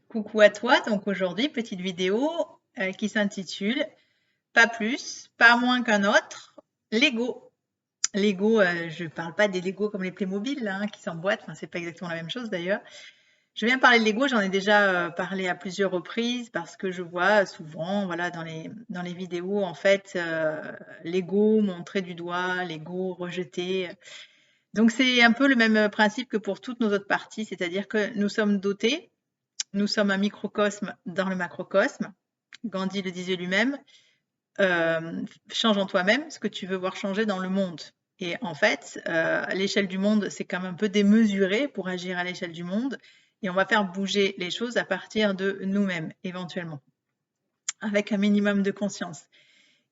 Coucou à toi, donc aujourd'hui, petite vidéo qui s'intitule Pas plus, pas moins qu'un autre, Lego. Lego, je parle pas des Lego comme les Playmobil là, qui s'emboîtent, enfin c'est pas exactement la même chose d'ailleurs. Je viens parler de Lego, j'en ai déjà parlé à plusieurs reprises parce que je vois souvent, voilà, dans les vidéos en fait, Lego montré du doigt, Lego rejeté. Donc c'est un peu le même principe que pour toutes nos autres parties, c'est-à-dire que nous sommes dotés, nous sommes un microcosme dans le macrocosme. Gandhi le disait lui-même, change en toi-même ce que tu veux voir changer dans le monde. Et en fait, à l'échelle du monde, c'est quand même un peu démesuré pour agir à l'échelle du monde. Et on va faire bouger les choses à partir de nous-mêmes, éventuellement, avec un minimum de conscience.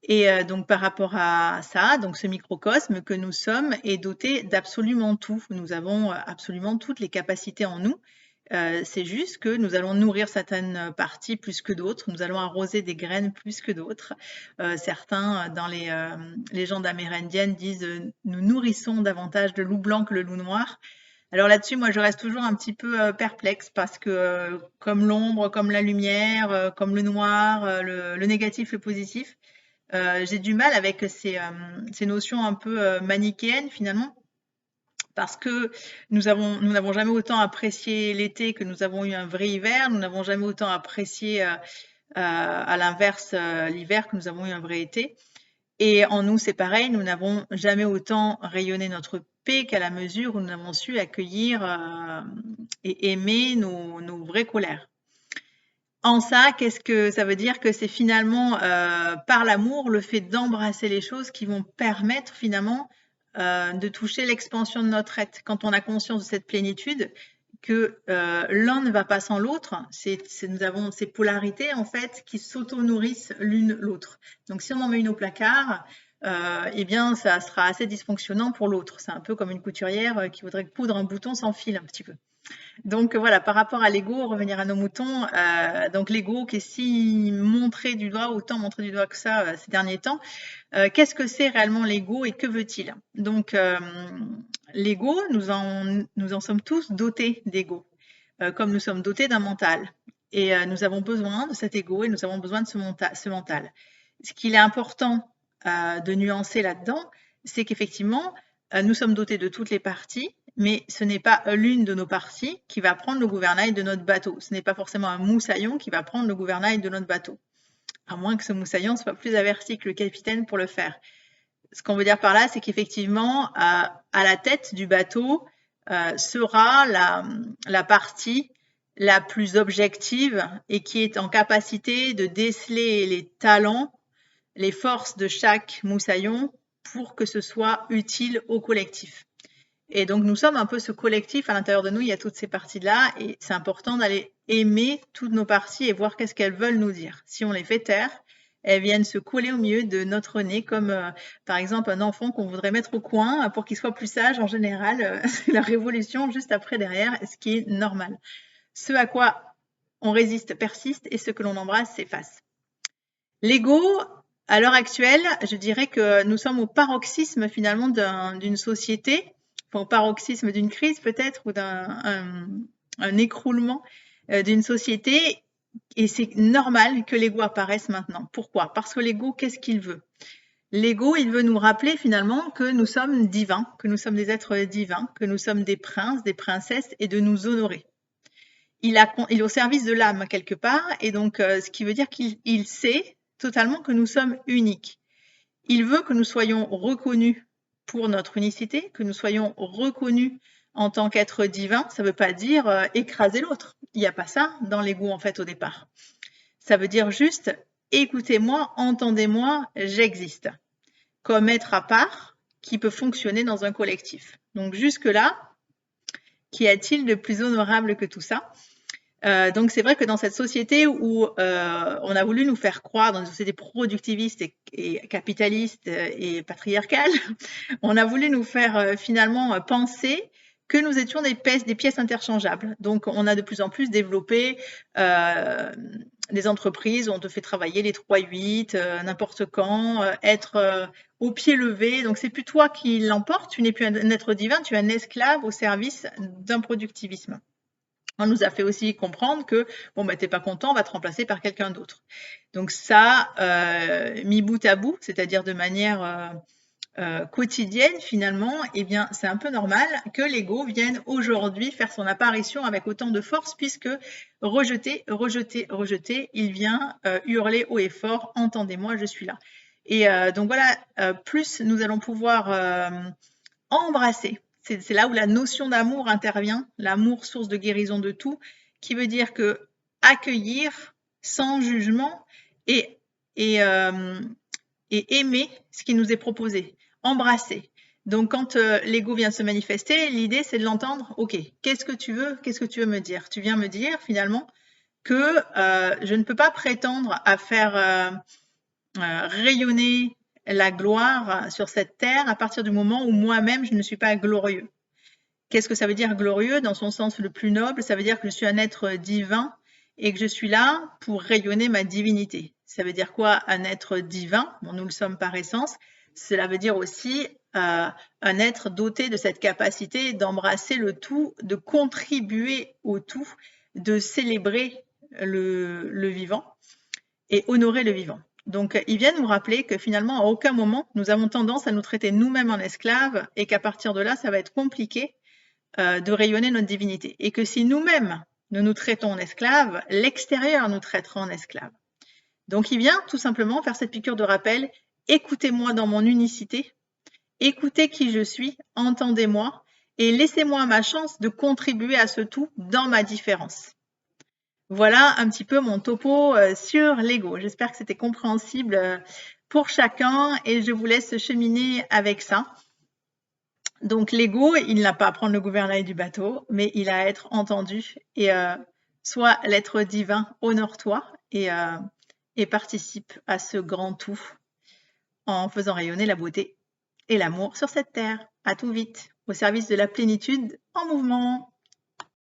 Et donc par rapport à ça, donc ce microcosme que nous sommes est doté d'absolument tout. Nous avons absolument toutes les capacités en nous. C'est juste que nous allons nourrir certaines parties plus que d'autres. Nous allons arroser des graines plus que d'autres. Certains, dans les légendes amérindiennes, disent nous nourrissons davantage le loup blanc que le loup noir. Alors là-dessus, moi, je reste toujours un petit peu perplexe parce que comme l'ombre, comme la lumière, comme le noir, le négatif, le positif, j'ai du mal avec ces notions un peu manichéennes finalement, parce que nous n'avons jamais autant apprécié l'été que nous avons eu un vrai hiver, nous n'avons jamais autant apprécié à l'inverse l'hiver que nous avons eu un vrai été. Et en nous, c'est pareil, nous n'avons jamais autant rayonné notre paix qu'à la mesure où nous avons su accueillir et aimer nos vraies colères. En ça, qu'est-ce que ça veut dire? Que c'est finalement par l'amour, le fait d'embrasser les choses qui vont permettre finalement de toucher l'expansion de notre être. Quand on a conscience de cette plénitude, que l'un ne va pas sans l'autre, nous avons ces polarités en fait qui s'auto-nourrissent l'une l'autre. Donc si on en met une au placard, eh bien ça sera assez dysfonctionnant pour l'autre. C'est un peu comme une couturière qui voudrait coudre un bouton sans fil un petit peu. Donc voilà, par rapport à l'ego, revenir à nos moutons, donc l'ego qui est si montré du doigt, autant montré du doigt que ça ces derniers temps. Qu'est-ce que c'est réellement l'ego et que veut-il? Donc l'ego, nous en sommes tous dotés d'ego, comme nous sommes dotés d'un mental. Et nous avons besoin de cet ego et nous avons besoin de ce mental. Ce qu'il est important de nuancer là-dedans, c'est qu'effectivement, nous sommes dotés de toutes les parties, mais ce n'est pas l'une de nos parties qui va prendre le gouvernail de notre bateau. Ce n'est pas forcément un moussaillon qui va prendre le gouvernail de notre bateau, à moins que ce moussaillon soit plus averti que le capitaine pour le faire. Ce qu'on veut dire par là, c'est qu'effectivement, à la tête du bateau sera la partie la plus objective et qui est en capacité de déceler les talents, les forces de chaque moussaillon pour que ce soit utile au collectif. Et donc, nous sommes un peu ce collectif à l'intérieur de nous, il y a toutes ces parties-là, et c'est important d'aller aimer toutes nos parties et voir qu'est-ce qu'elles veulent nous dire. Si on les fait taire, elles viennent se coller au milieu de notre nez, comme par exemple un enfant qu'on voudrait mettre au coin pour qu'il soit plus sage. En général, c'est la révolution juste après derrière, ce qui est normal. Ce à quoi on résiste persiste et ce que l'on embrasse s'efface. L'ego, à l'heure actuelle, je dirais que nous sommes au paroxysme finalement d'une société, enfin, au paroxysme d'une crise peut-être ou d'un écroulement d'une société. Et c'est normal que l'ego apparaisse maintenant. Pourquoi? Parce que l'ego, qu'est-ce qu'il veut? L'ego, il veut nous rappeler finalement que nous sommes divins, que nous sommes des êtres divins, que nous sommes des princes, des princesses et de nous honorer. Il est au service de l'âme quelque part, et donc ce qui veut dire qu'il sait totalement que nous sommes uniques. Il veut que nous soyons reconnus pour notre unicité, que nous soyons reconnus en tant qu'être divin. Ça ne veut pas dire écraser l'autre. Il n'y a pas ça dans l'ego en fait au départ. Ça veut dire juste écoutez-moi, entendez-moi, j'existe. Comme être à part qui peut fonctionner dans un collectif. Donc jusque-là, qu'y a-t-il de plus honorable que tout ça? Donc c'est vrai que dans cette société où on a voulu nous faire croire, dans une société productiviste et capitaliste et patriarcale, on a voulu nous faire finalement penser que nous étions des pièces interchangeables. Donc on a de plus en plus développé des entreprises où on te fait travailler les 3-8, n'importe quand, être au pied levé. Donc c'est plus toi qui l'emporte, tu n'es plus un être divin, tu es un esclave au service d'un productivisme. On nous a fait aussi comprendre que, bon, bah, t'es pas content, on va te remplacer par quelqu'un d'autre. Donc ça, mis bout à bout, c'est-à-dire de manière quotidienne finalement, eh bien, c'est un peu normal que l'ego vienne aujourd'hui faire son apparition avec autant de force, puisque rejeté, rejeté, rejeté, il vient hurler haut et fort, entendez-moi, je suis là. Et donc voilà, plus nous allons pouvoir embrasser. C'est là où la notion d'amour intervient, l'amour source de guérison de tout, qui veut dire que accueillir sans jugement et, et, euh, et aimer ce qui nous est proposé, embrasser. Donc quand l'ego vient se manifester, l'idée c'est de l'entendre, ok, qu'est-ce que tu veux me dire? Tu viens me dire finalement que je ne peux pas prétendre à faire rayonner la gloire sur cette terre à partir du moment où moi-même je ne suis pas glorieux. Qu'est-ce que ça veut dire glorieux dans son sens le plus noble? Ça veut dire que je suis un être divin et que je suis là pour rayonner ma divinité. Ça veut dire quoi un être divin? Bon, nous le sommes par essence. Cela veut dire aussi un être doté de cette capacité d'embrasser le tout, de contribuer au tout, de célébrer le vivant et honorer le vivant. Donc, il vient nous rappeler que finalement, à aucun moment, nous avons tendance à nous traiter nous-mêmes en esclaves et qu'à partir de là, ça va être compliqué de rayonner notre divinité. Et que si nous-mêmes, nous nous traitons en esclaves, l'extérieur nous traitera en esclaves. Donc, il vient tout simplement faire cette piqûre de rappel, écoutez-moi dans mon unicité, écoutez qui je suis, entendez-moi, et laissez-moi ma chance de contribuer à ce tout dans ma différence. Voilà un petit peu mon topo sur l'ego. J'espère que c'était compréhensible pour chacun et je vous laisse cheminer avec ça. Donc l'ego, il n'a pas à prendre le gouvernail du bateau, mais il a à être entendu et soit l'être divin honore-toi et participe à ce grand tout en faisant rayonner la beauté et l'amour sur cette terre. À tout vite, au service de la plénitude en mouvement.